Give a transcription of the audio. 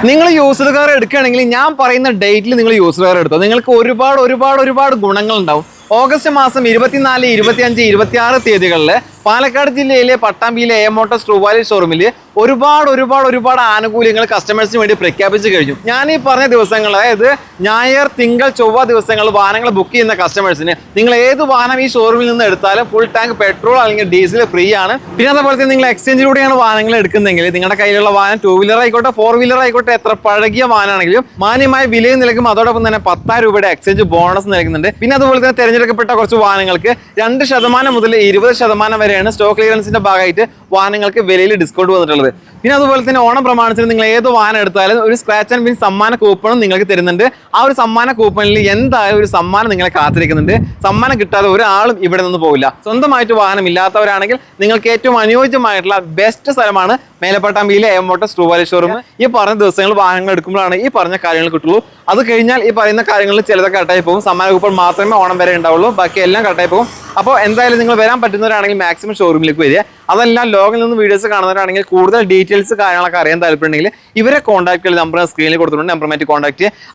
നിങ്ങൾ used car എടുക്കുകയാണെങ്കിൽ ഞാൻ പറയുന്ന ഡേറ്റിൽ നിങ്ങൾ യൂസ്ഡ് കാർ എടുത്തോ. നിങ്ങൾക്ക് ഒരുപാട് ഗുണങ്ങൾ ഉണ്ടാവും. ഓഗസ്റ്റ് മാസം 24, 25, 26 തീയതികളിൽ പാലക്കാട് ജില്ലയിലെ പട്ടാമ്പിയിലെ എ മോട്ടോഴ്സ് ട്രൂ വാല്യൂ ഷോറൂമിൽ ഒരുപാട് ആനുകൂല്യങ്ങൾ കസ്റ്റമേഴ്സിന് വേണ്ടി പ്രഖ്യാപിച്ചു കഴിഞ്ഞു. ഞാൻ ഈ പറഞ്ഞ ദിവസങ്ങൾ, അതായത് ഞായർ, തിങ്കൾ, ചൊവ്വ ദിവസങ്ങൾ വാഹനങ്ങൾ ബുക്ക് ചെയ്യുന്ന കസ്റ്റമേഴ്സിന് നിങ്ങൾ ഏത് വാഹനം ഈ ഷോറൂമിൽ നിന്ന് എടുത്താലും ഫുൾ ടാങ്ക് പെട്രോൾ അല്ലെങ്കിൽ ഡീസൽ ഫ്രീ ആണ്. പിന്നെ അതുപോലെ തന്നെ നിങ്ങൾ എക്സ്ചേഞ്ചിലൂടെയാണ് വാഹനങ്ങൾ എടുക്കുന്നതെങ്കിൽ നിങ്ങളുടെ കയ്യിലുള്ള വാഹനം 2 വീലർ ആയിക്കോട്ടെ 4 വീലർ ആയിക്കോട്ടെ എത്ര പഴകിയ വാഹനമാണെങ്കിലും മാന്യമായ വിലയും നൽകും. അതോടൊപ്പം തന്നെ 10,000 രൂപയുടെ എക്സ്ചേഞ്ച് ബോണസ് നൽകുന്നുണ്ട്. പിന്നെ അതുപോലെ തന്നെ തിരഞ്ഞെടുക്കപ്പെട്ട കുറച്ച് വാഹനങ്ങൾക്ക് 2% മുതൽ 20% വരെയാണ് സ്റ്റോക്ക് ക്ലിയറൻസിന്റെ ഭാഗമായിട്ട് വാഹനങ്ങൾക്ക് വിലയിൽ ഡിസ്കൗണ്ട് വന്നിട്ടുള്ളത്. പിന്നെ അതുപോലെ തന്നെ ഓണം പ്രമാണിച്ച് നിങ്ങൾ ഏത് വാഹനം എടുത്താലും ഒരു സ്ക്രാച്ച് ആൻഡ് വിൻ സമ്മാന കൂപ്പണും നിങ്ങൾക്ക് തരുന്നുണ്ട്. ആ ഒരു സമ്മാന കൂപ്പണിൽ എന്തായാലും ഒരു സമ്മാനം നിങ്ങളെ കാത്തിരിക്കുന്നുണ്ട്. സമ്മാനം കിട്ടാതെ ഒരാളും ഇവിടെ നിന്ന് പോകില്ല. സ്വന്തമായിട്ട് വാഹനം ഇല്ലാത്തവരാണെങ്കിൽ നിങ്ങൾക്ക് ഏറ്റവും അനുയോജ്യമായിട്ടുള്ള ബെസ്റ്റ് സ്ഥലമാണ് മേലപ്പട്ടാമ്പിയിലെ A motors true value showroom. ഈ പറഞ്ഞ ദിവസങ്ങൾ വാഹനങ്ങൾ എടുക്കുമ്പോഴാണ് ഈ പറഞ്ഞ കാര്യങ്ങൾ കിട്ടുള്ളൂ. അത് കഴിഞ്ഞാൽ ഈ പറയുന്ന കാര്യങ്ങളിൽ ചിലതൊക്കെ കട്ടായി പോകും. സമ്മാന കൂപ്പൺ മാത്രമേ ഓണം വരെ ഉണ്ടാവുള്ളൂ, ബാക്കി എല്ലാം കട്ടായി പോകും. അപ്പോൾ എന്തായാലും നിങ്ങൾ വരാൻ പറ്റുന്നവരാണെങ്കിൽ മാക്സിമം ഷോറൂമിലേക്ക് വരിക. അതെല്ലാം ലോകത്തിൽ നിന്ന് വീഡിയോസ് കാണുന്നവരാണെങ്കിൽ കൂടുതൽ ഡീറ്റെയിൽസ് കാര്യങ്ങളൊക്കെ അറിയാൻ താല്പര്യമുണ്ടെങ്കിൽ ഇവരെ കോൺടാക്ട് ചെയ്ത് നമ്പർ സ്ക്രീനിൽ കൊടുത്തിട്ടുണ്ട്. നമ്പറുമായിട്ട് കോൺടാക്ട് ചെയ്യുക.